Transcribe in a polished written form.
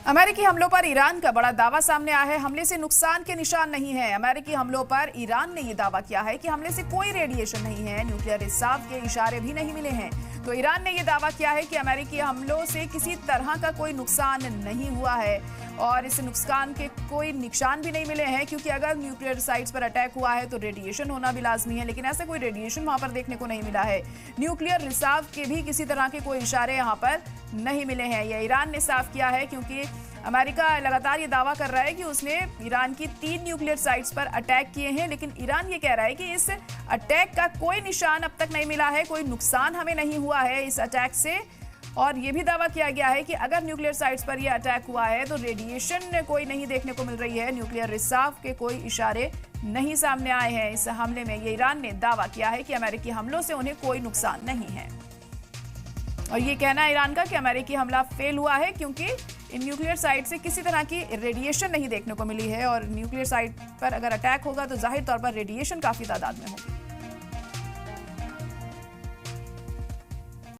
अमेरिकी हमलों पर ईरान का बड़ा दावा सामने आया है। हमले से नुकसान के निशान नहीं है। अमेरिकी हमलों पर ईरान ने यह दावा किया है कि हमले से कोई रेडिएशन नहीं है, न्यूक्लियर रिसाव के इशारे भी नहीं मिले हैं। तो ईरान ने यह दावा किया है कि अमेरिकी हमलों से किसी तरह का कोई नुकसान नहीं हुआ है और इस नुकसान के कोई निशान भी नहीं मिले हैं, क्योंकि अगर न्यूक्लियर साइट्स पर अटैक हुआ है तो रेडिएशन होना भी लाजमी है, लेकिन ऐसा कोई रेडिएशन वहां पर देखने को नहीं मिला है। न्यूक्लियर रिसाव के भी किसी तरह के कोई इशारे यहां पर नहीं मिले हैं। यह ईरान ने साफ किया है, क्योंकि अमेरिका लगातार ये दावा कर रहा है कि उसने ईरान की 3 न्यूक्लियर साइट्स पर अटैक किए हैं, लेकिन ईरान ये कह रहा है कि इस अटैक का कोई निशान अब तक नहीं मिला है, कोई नुकसान हमें नहीं हुआ है इस अटैक से। और ये भी दावा किया गया है कि अगर न्यूक्लियर साइट्स पर यह अटैक हुआ है तो रेडिएशन कोई नहीं देखने को मिल रही है, न्यूक्लियर रिसाव के कोई इशारे नहीं सामने आए हैं। इस हमले में ये ईरान ने दावा किया है कि अमेरिकी हमलों से उन्हें कोई नुकसान नहीं है। और ये कहना है ईरान का कि अमेरिकी हमला फेल हुआ है, क्योंकि इन न्यूक्लियर साइट से किसी तरह की रेडिएशन नहीं देखने को मिली है, और न्यूक्लियर साइट पर अगर अटैक होगा तो जाहिर तौर पर रेडिएशन काफी तादाद में होगी।